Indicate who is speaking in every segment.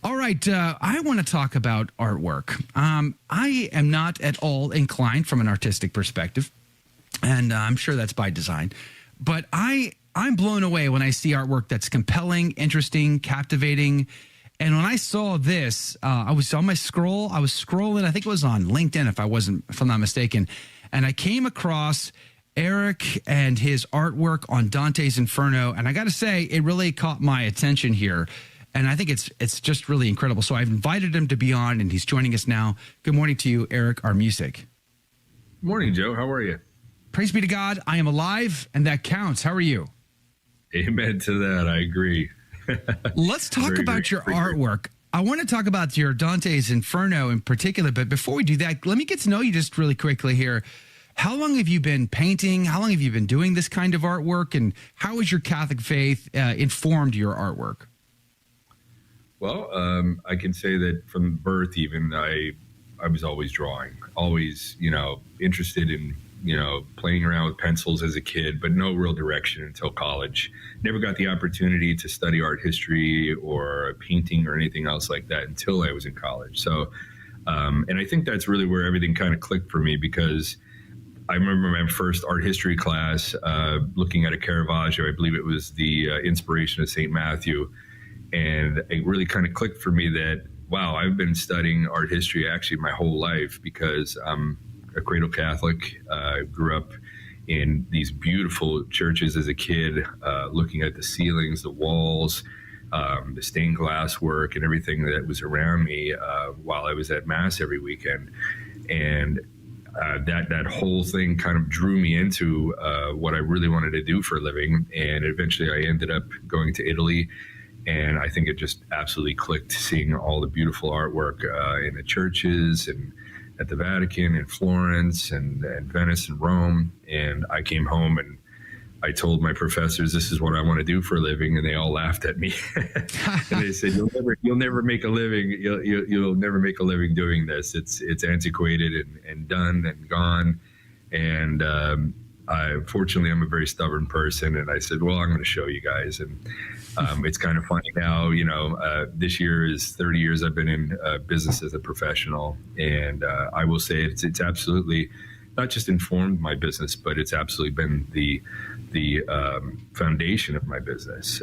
Speaker 1: All right, I want to talk about artwork. I am not at all inclined from an artistic perspective, and I'm sure that's by design. But I'm blown away when I see artwork that's compelling, interesting, captivating. And when I saw this, I was on my scroll. I was scrolling. I think it was on LinkedIn, if I'm not mistaken, and I came across Eric and his artwork on Dante's Inferno, and I got to say, it really caught my attention here. And I think it's just really incredible. So I've invited him to be on, and he's joining us now. Good morning to you, Eric Armusik.
Speaker 2: Morning, Joe. How are you?
Speaker 1: Praise be to God. I am alive, and that counts. How are you?
Speaker 2: Amen to that. I agree.
Speaker 1: Let's talk about your artwork. I want to talk about your Dante's Inferno in particular, but before we do that, let me get to know you just really quickly here. How long have you been painting? How long have you been doing this kind of artwork? And how has your Catholic faith informed your artwork?
Speaker 2: Well, I can say that from birth, even I was always drawing, always, interested in, playing around with pencils as a kid, but no real direction until college. Never got the opportunity to study art history or painting or anything else like that until I was in college. So, and I think that's really where everything kind of clicked for me, because I remember my first art history class, looking at a Caravaggio. I believe it was the Inspiration of St. Matthew. And it really kind of clicked for me that, wow, I've been studying art history actually my whole life, because I'm a cradle Catholic. Grew up in these beautiful churches as a kid, looking at the ceilings, the walls, the stained glass work and everything that was around me while I was at Mass every weekend. And that whole thing kind of drew me into what I really wanted to do for a living. And eventually I ended up going to Italy. And I think it just absolutely clicked, seeing all the beautiful artwork in the churches and at the Vatican and Florence and Venice and Rome. And I came home and I told my professors, this is what I want to do for a living. And they all laughed at me. And they said, you'll never make a living. You'll never make a living doing this. It's antiquated and done and gone. And fortunately, I'm a very stubborn person. And I said, well, I'm going to show you guys. And it's kind of funny now, this year is 30 years I've been in business as a professional. And I will say it's absolutely not just informed my business, but it's absolutely been the foundation of my business.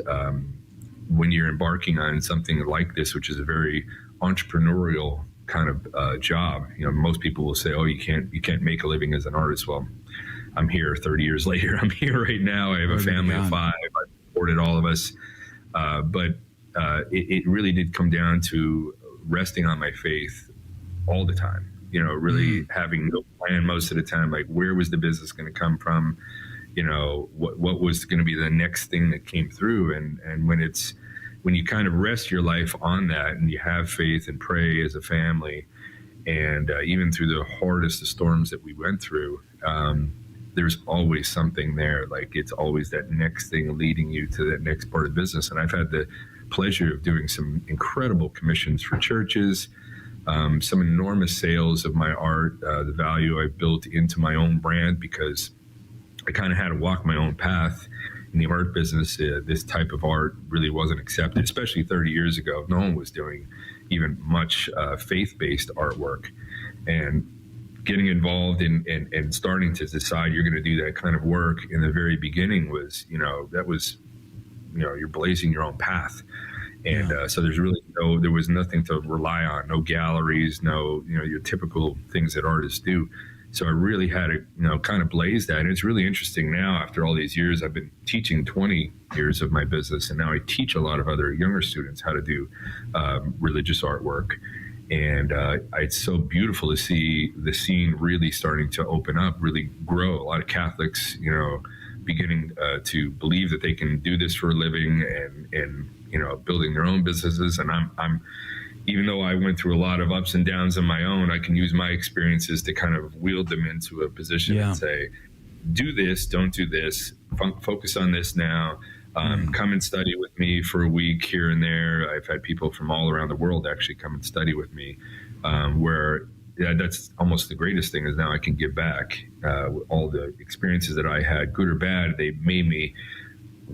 Speaker 2: When you're embarking on something like this, which is a very entrepreneurial kind of job, most people will say, oh, you can't make a living as an artist. Well, I'm here 30 years later. I'm here right now. I have a family of 5. I've supported all of us. But it really did come down to resting on my faith all the time, really having no plan most of the time, like where was the business going to come from? What was going to be the next thing that came through. And when you kind of rest your life on that and you have faith and pray as a family, and even through the hardest of storms that we went through, there's always something there. Like it's always that next thing leading you to that next part of business. And I've had the pleasure of doing some incredible commissions for churches, some enormous sales of my art, the value I built into my own brand, because I kind of had to walk my own path in the art business. This type of art really wasn't accepted, especially 30 years ago. No one was doing even much faith-based artwork. And getting involved in starting to decide you're going to do that kind of work in the very beginning was, that was, you're blazing your own path. And so there was nothing to rely on, no galleries, no, your typical things that artists do. So I really had to, kind of blaze that. And it's really interesting now, after all these years. I've been teaching 20 years of my business, and now I teach a lot of other younger students how to do religious artwork. And it's so beautiful to see the scene really starting to open up, really grow. A lot of Catholics, beginning to believe that they can do this for a living and building their own businesses. And I'm even though I went through a lot of ups and downs on my own, I can use my experiences to kind of wield them into a position and say, do this, don't do this, focus on this now. Come and study with me for a week here and there. I've had people from all around the world actually come and study with me, where that's almost the greatest thing, is now I can give back. All the experiences that I had, good or bad, they made me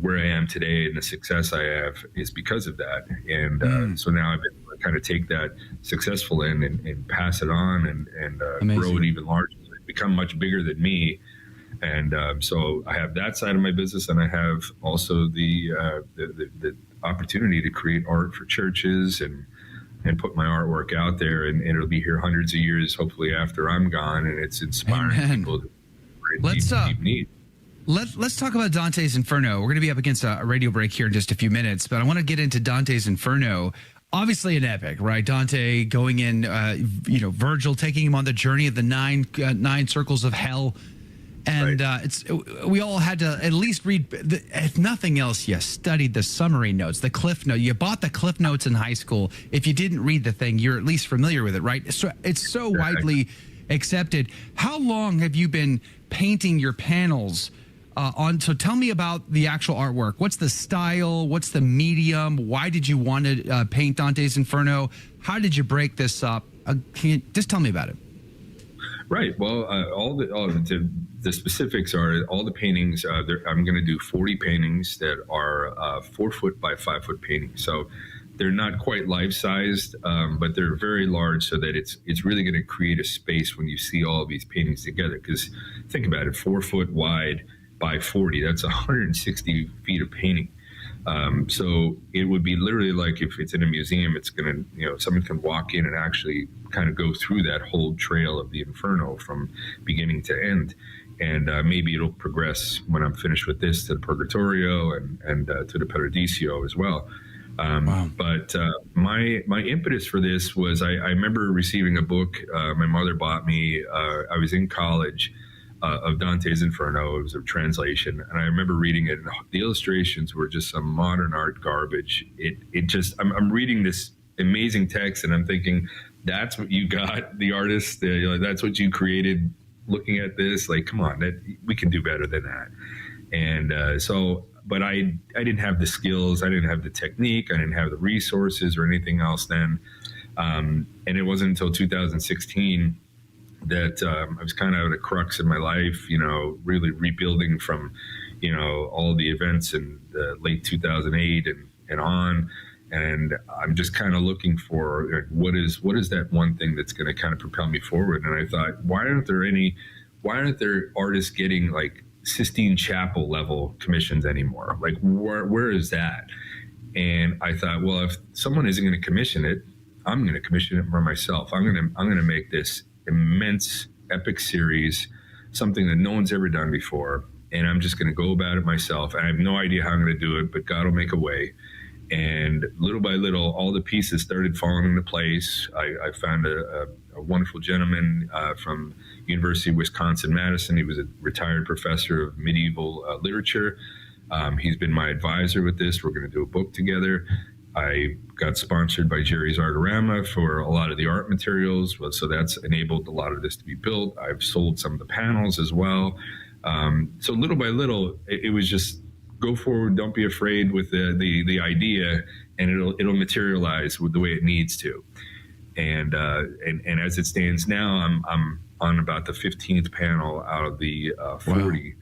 Speaker 2: where I am today, and the success I have is because of that. And so now I've been kind of take that successful end and pass it on and grow it even larger, become much bigger than me. And so I have that side of my business, and I have also the opportunity to create art for churches and put my artwork out there, and it'll be here hundreds of years, hopefully after I'm gone, and it's inspiring people to deep need.
Speaker 1: Let's talk about Dante's Inferno. We're going to be up against a radio break here in just a few minutes, but I want to get into Dante's Inferno. Obviously an epic, right? Dante going in, Virgil taking him on the journey of the nine circles of hell. And we all had to at least read, if nothing else, you studied the summary notes, the cliff note. You bought the cliff notes in high school. If you didn't read the thing, you're at least familiar with it, right? So it's so widely accepted. How long have you been painting your panels so tell me about the actual artwork. What's the style? What's the medium? Why did you want to paint Dante's Inferno? How did you break this up? Just tell me about it.
Speaker 2: Right. Well, all the specifics are all the paintings. I'm going to do 40 paintings that are 4 foot by 5 foot paintings. So they're not quite life-sized, but they're very large, so that it's really going to create a space when you see all of these paintings together. Because think about it, 4 foot wide by 40, that's 160 feet of painting. So it would be literally like if it's in a museum, it's going to, someone can walk in and actually kind of go through that whole trail of the Inferno from beginning to end. And maybe it'll progress when I'm finished with this to the Purgatorio and to the Paradiso as well. Wow. But my impetus for this was I remember receiving a book my mother bought me. I was in college. Of Dante's Inferno. It was a translation, and I remember reading it, and the illustrations were just some modern art garbage. I'm reading this amazing text, and I'm thinking, that's what you got, the artist, that's what you created. Looking at this, like, come on, we can do better than that. And but I didn't have the skills, I didn't have the technique, I didn't have the resources or anything else then. And it wasn't until 2016 that I was kind of at a crux in my life, really rebuilding from, all the events in late 2008 and on. And I'm just kind of looking for what is that one thing that's going to kind of propel me forward. And I thought, why aren't there artists getting like Sistine Chapel level commissions anymore? Like, where is that? And I thought, well, if someone isn't going to commission it, I'm going to commission it for myself. I'm going to make this immense epic series, something that no one's ever done before, and I'm just going to go about it myself. I have no idea how I'm going to do it, but God will make a way. And little by little, all the pieces started falling into place. I found a wonderful gentleman from University of Wisconsin-Madison. He was a retired professor of medieval literature. He's been my advisor with this. We're going to do a book together. I got sponsored by Jerry's Artorama for a lot of the art materials, so that's enabled a lot of this to be built. I've sold some of the panels as well. So little by little, it was just go forward, don't be afraid with the idea, and it'll materialize with the way it needs to. And as it stands now, I'm on about the 15th panel out of the 40. Wow.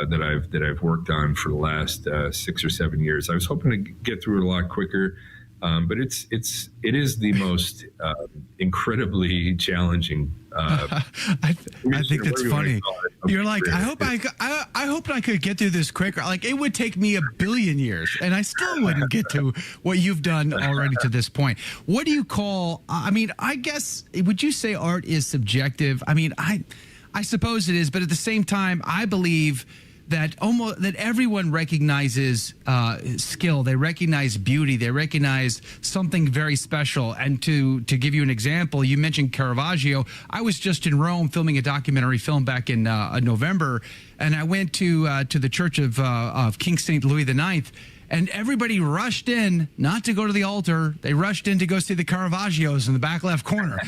Speaker 2: That I've worked on for the last 6 or 7 years. I was hoping to get through it a lot quicker, but it is the most incredibly challenging. I
Speaker 1: think that's funny. You're like, I hope I could get through this quicker. Like, it would take me 1 billion years, and I still wouldn't get to what you've done already to this point. What do you call? I guess, would you say art is subjective? I suppose it is, but at the same time, I believe that everyone recognizes skill. They recognize beauty. They recognize something very special. And to give you an example, you mentioned Caravaggio. I was just in Rome filming a documentary film back in November, and I went to the church of King St. Louis IX. And everybody rushed in, not to go to the altar. They rushed in to go see the Caravaggios in the back left corner.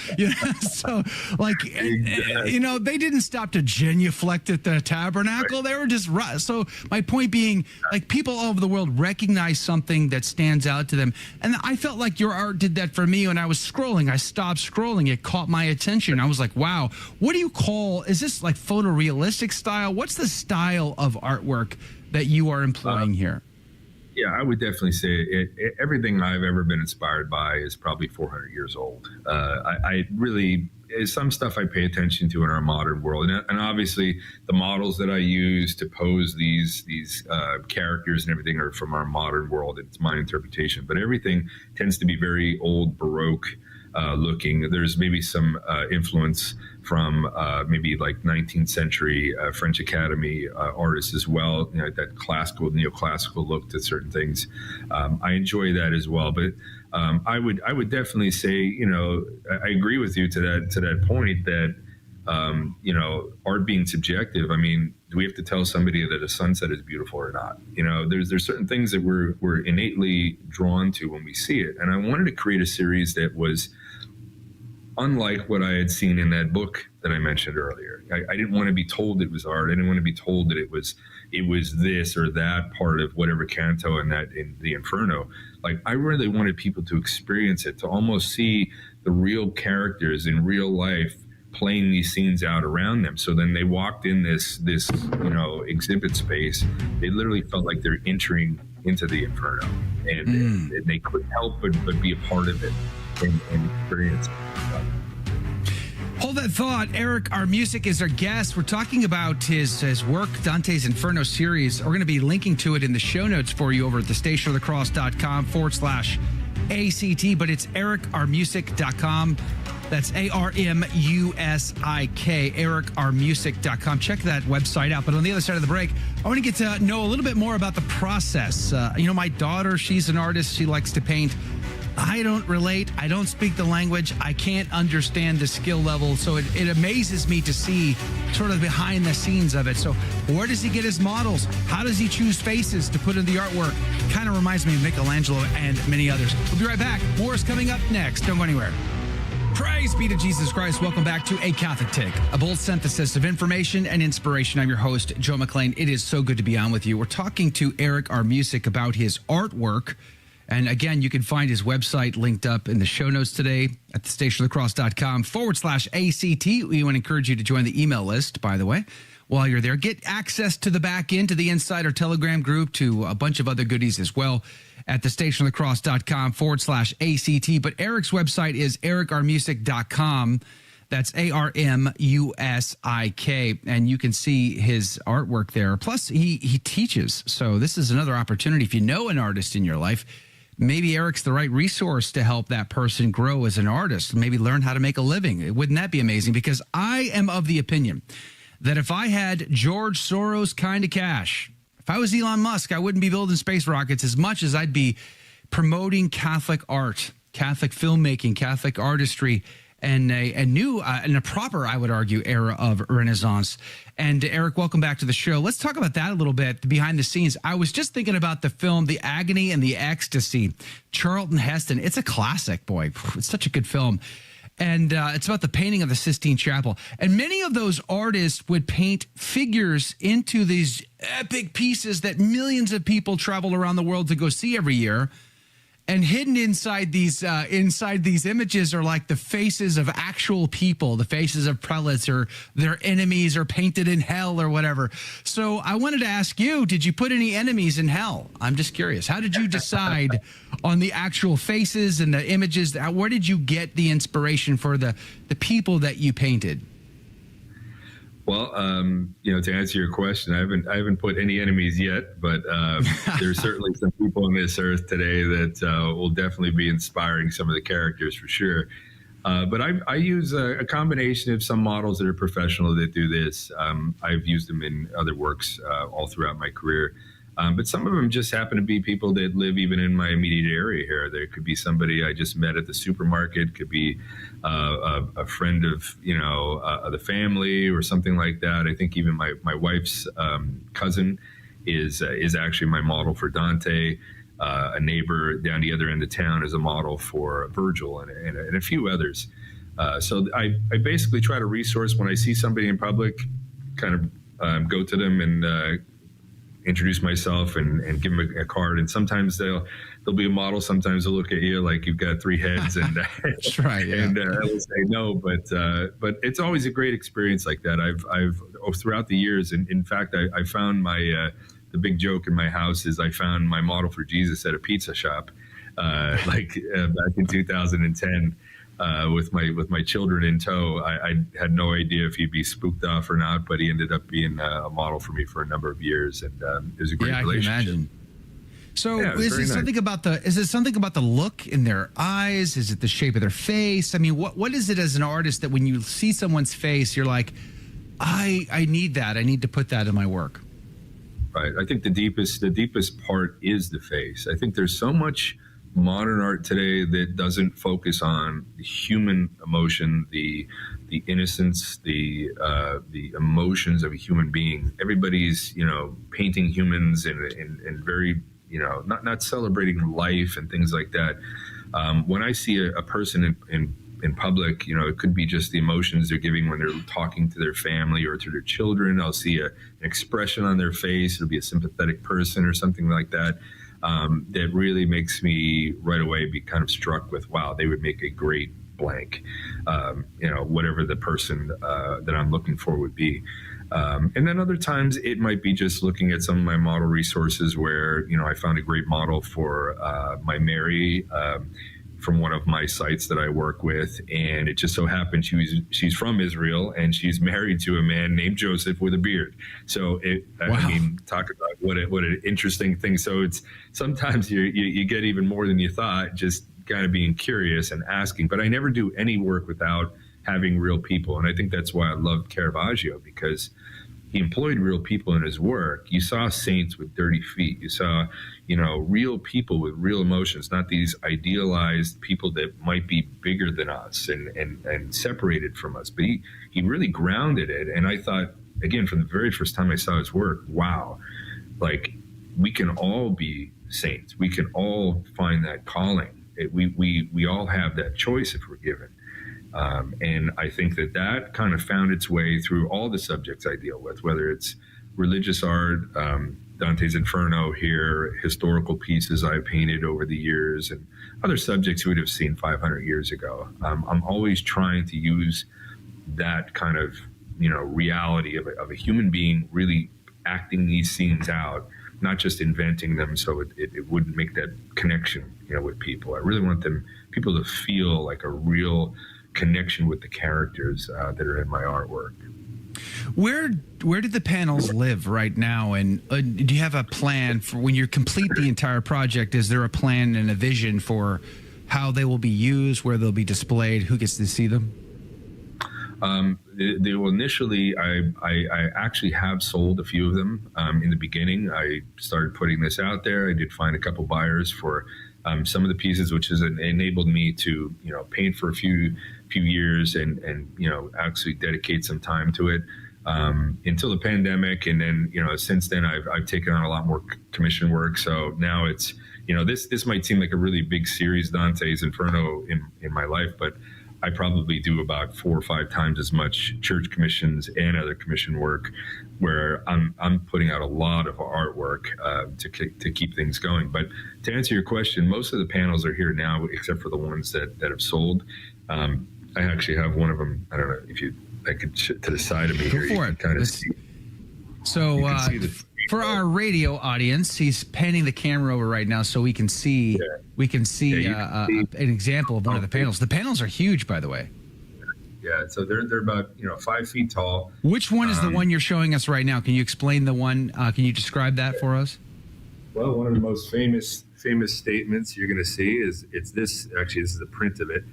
Speaker 1: So, like, they didn't stop to genuflect at the tabernacle. They were just so. My point being, like, people all over the world recognize something that stands out to them, and I felt like your art did that for me when I was scrolling. I stopped scrolling. It caught my attention. I was like, wow. What do you call? Is this like photorealistic style? What's the style of artwork that you are employing here?
Speaker 2: Yeah, I would definitely say everything I've ever been inspired by is probably 400 years old. I really, some stuff I pay attention to in our modern world, and obviously the models that I use to pose these characters and everything are from our modern world. It's my interpretation, but everything tends to be very old Baroque looking. There's maybe some influence from maybe like 19th century French Academy artists as well, that classical, neoclassical look to certain things. I enjoy that as well. But I would definitely say, I agree with you to that point that, art being subjective. I mean, do we have to tell somebody that a sunset is beautiful or not? There's certain things that we're innately drawn to when we see it. And I wanted to create a series that was unlike what I had seen in that book that I mentioned earlier. I didn't want to be told it was art. I didn't want to be told that it was this or that part of whatever canto in the Inferno. Like, I really wanted people to experience it, to almost see the real characters in real life playing these scenes out around them. So then they walked in this exhibit space. They literally felt like they're entering into the Inferno, and they couldn't help but be a part of it and experience it.
Speaker 1: Hold that thought. Eric Armusik is our guest. We're talking about his work, Dante's Inferno series. We're going to be linking to it in the show notes for you over at thestationofthecross.com/ACT, but it's ericarmusik.com. That's ARMUSIK, ericarmusik.com. Check that website out. But on the other side of the break, I want to get to know a little bit more about the process. My daughter, she's an artist. She likes to paint. I don't relate. I don't speak the language. I can't understand the skill level. So it amazes me to see sort of behind the scenes of it. So where does he get his models? How does he choose faces to put in the artwork? Kind of reminds me of Michelangelo and many others. We'll be right back. More is coming up next. Don't go anywhere. Praise be to Jesus Christ. Welcome back to A Catholic Take, a bold synthesis of information and inspiration. I'm your host, Joe McClane. It is so good to be on with you. We're talking to Eric Armusik about his artwork. And again, you can find his website linked up in the show notes today at thestationofthecross.com/ACT. We want to encourage you to join the email list, by the way, while you're there. Get access to the back end, to the Insider Telegram group, to a bunch of other goodies as well at thestationofthecross.com/ACT. But Eric's website is ericarmusik.com. That's ARMUSIK. And you can see his artwork there. Plus, he teaches. So this is another opportunity. If you know an artist in your life, maybe Eric's the right resource to help that person grow as an artist, maybe learn how to make a living. Wouldn't that be amazing? Because I am of the opinion that if I had George Soros kind of cash, if I was Elon Musk, I wouldn't be building space rockets as much as I'd be promoting Catholic art, Catholic filmmaking, Catholic artistry, and a proper, I would argue, era of Renaissance. And Eric, welcome back to the show. Let's talk about that a little bit, behind the scenes. I was just thinking about the film, The Agony and the Ecstasy, Charlton Heston. It's a classic, boy. It's such a good film. And it's about the painting of the Sistine Chapel. And many of those artists would paint figures into these epic pieces that millions of people travel around the world to go see every year. And hidden inside these images are like the faces of actual people, the faces of prelates or their enemies are painted in hell or whatever. So I wanted to ask you, did you put any enemies in hell? I'm just curious. How did you decide on the actual faces and the images? Where did you get the inspiration for the people that you painted?
Speaker 2: Well, to answer your question, I haven't put any enemies yet, but there's certainly some people on this earth today that will definitely be inspiring some of the characters for sure. But I use a combination of some models that are professional that do this. I've used them in other works all throughout my career. But some of them just happen to be people that live even in my immediate area here. There could be somebody I just met at the supermarket, could be a friend of, the family or something like that. I think even my wife's cousin is actually my model for Dante. A neighbor down the other end of town is a model for Virgil and a few others. So I basically try to resource when I see somebody in public, kind of go to them and introduce myself and give them a card. And sometimes they'll be a model. Sometimes they'll look at you like you've got three heads and
Speaker 1: that's right. Yeah.
Speaker 2: And I will say no, but it's always a great experience like that. I've throughout the years, and in fact, I found my the big joke in my house is I found my model for Jesus at a pizza shop, back in 2010. With my children in tow. I had no idea if he'd be spooked off or not, but he ended up being a model for me for a number of years, and it was a great relationship.
Speaker 1: I can imagine. So is it something
Speaker 2: nice.
Speaker 1: Is it something about the look in their eyes? Is it the shape of their face? I mean, what is it as an artist that when you see someone's face, you're like, I need that. I need to put that in my work.
Speaker 2: Right. I think the deepest part is the face. I think there's so much modern art today that doesn't focus on the human emotion, the innocence, the emotions of a human being. Everybody's painting humans and very not celebrating life and things like that. When I see a person in public, it could be just the emotions they're giving when they're talking to their family or to their children. I'll see an expression on their face. It'll be a sympathetic person or something like that. That really makes me right away be kind of struck with, wow, they would make a great blank, whatever the person that I'm looking for would be. And then other times it might be just looking at some of my model resources where, I found a great model for my Mary from one of my sites that I work with. And it just so happened she's from Israel and she's married to a man named Joseph with a beard. So
Speaker 1: wow.
Speaker 2: I mean, talk about what an interesting thing. So it's sometimes you get even more than you thought, just kind of being curious and asking. But I never do any work without having real people. And I think that's why I loved Caravaggio, because he employed real people in his work. You saw saints with dirty feet. You saw, real people with real emotions, not these idealized people that might be bigger than us and separated from us. But he really grounded it. And I thought, again, from the very first time I saw his work, wow, like we can all be saints. We can all find that calling. We all have that choice if we're given. And I think that kind of found its way through all the subjects I deal with, whether it's religious art, Dante's Inferno here, historical pieces I've painted over the years, and other subjects you would have seen 500 years ago. I'm always trying to use that kind of, reality of a human being really acting these scenes out, not just inventing them so it wouldn't make that connection, with people. I really want people to feel like a real connection with the characters that are in my artwork.
Speaker 1: Where do the panels live right now? And do you have a plan for when you complete the entire project? Is there a plan and a vision for how they will be used, where they'll be displayed, who gets to see them?
Speaker 2: They will initially, I actually have sold a few of them. In the beginning, I started putting this out there. I did find a couple buyers for some of the pieces, which has enabled me to, paint for a few years and actually dedicate some time to it until the pandemic. And then, since then I've taken on a lot more commission work. So now it's, this might seem like a really big series, Dante's Inferno in my life, but I probably do about 4 or 5 times as much church commissions and other commission work, where I'm putting out a lot of artwork to keep things going. But to answer your question, most of the panels are here now, except for the ones that have sold. I actually have one of them. I don't know if I could to the side of me here.
Speaker 1: Go for it. Kind of see. So for our radio audience, he's panning the camera over right now so we can see. Yeah. We can see an example of one of the panels. The panels are huge, by the way.
Speaker 2: Yeah, so they're about 5 feet tall.
Speaker 1: Which one is the one you're showing us right now? Can you explain the one? Can you describe that for us?
Speaker 2: Well, one of the most famous statements you're going to see is this. Actually, this is a print of it.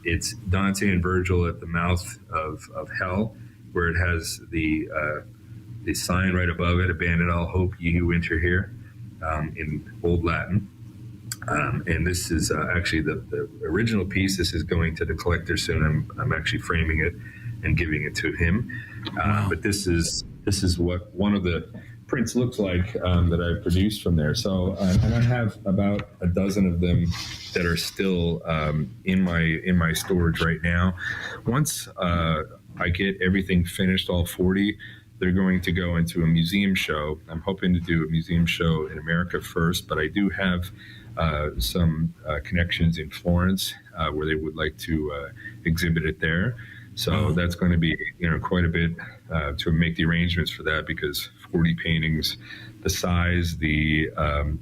Speaker 2: It's Dante and Virgil at the mouth of hell, where it has the sign right above it, "Abandon all hope, ye who enter here," in Old Latin. And this is actually the original piece. This is going to the collector soon. I'm actually framing it and giving it to him.
Speaker 1: Wow.
Speaker 2: But this is what one of the prints looks like that I've produced from there. So and I have about a dozen of them that are still in my storage right now. Once I get everything finished, all 40, they're going to go into a museum show. I'm hoping to do a museum show in America first, but I do have some connections in Florence where they would like to exhibit it there. So that's going to be quite a bit to make the arrangements for that, because 40 paintings. The size, the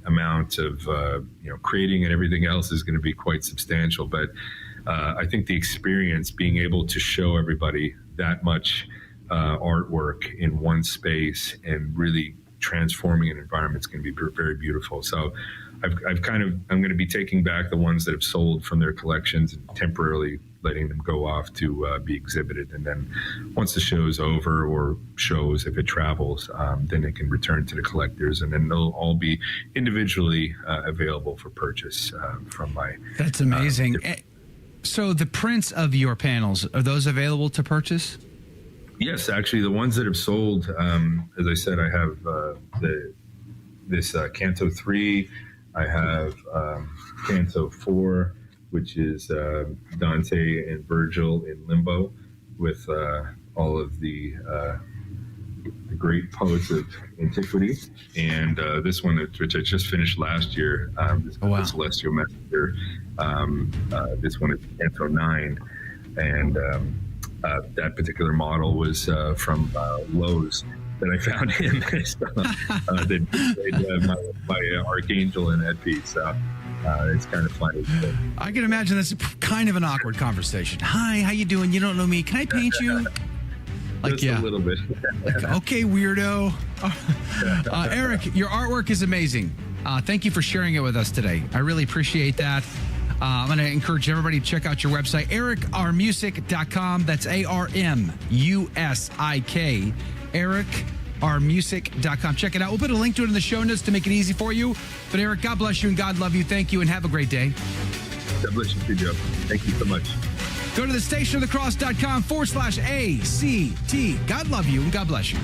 Speaker 2: amount of creating and everything else is going to be quite substantial. But I think the experience, being able to show everybody that much artwork in one space and really transforming an environment is going to be very beautiful. So I'm going to be taking back the ones that have sold from their collections and temporarily letting them go off to be exhibited. And then once the show's over, or shows, if it travels, then it can return to the collectors, and then they'll all be individually available for purchase from my...
Speaker 1: That's amazing. So the prints of your panels, are those available to purchase?
Speaker 2: Yes, actually, the ones that have sold, as I said, I have this Canto 3, I have Canto 4, which is Dante and Virgil in limbo with all of the great poets of antiquity. And this one, which I just finished last year, the Celestial Messenger. This one is Canto 9. And that particular model was from Lowe's that I found him that my archangel in that piece. It's kind of funny.
Speaker 1: I can imagine that's kind of an awkward conversation. Hi, how you doing? You don't know me. Can I paint you?
Speaker 2: Just a little bit.
Speaker 1: Okay, weirdo. Eric, your artwork is amazing. Thank you for sharing it with us today. I really appreciate that. I'm going to encourage everybody to check out your website, ericarmusik.com. That's ARMUSIK. ericarmusik.com. Check it out. We'll put a link to it in the show notes to make it easy for you. But Eric, God bless you and God love you. Thank you and have a great day.
Speaker 2: God bless you too, Joe. Thank you so much.
Speaker 1: Go to thestationofthecross.com/ACT. God love you and God bless you.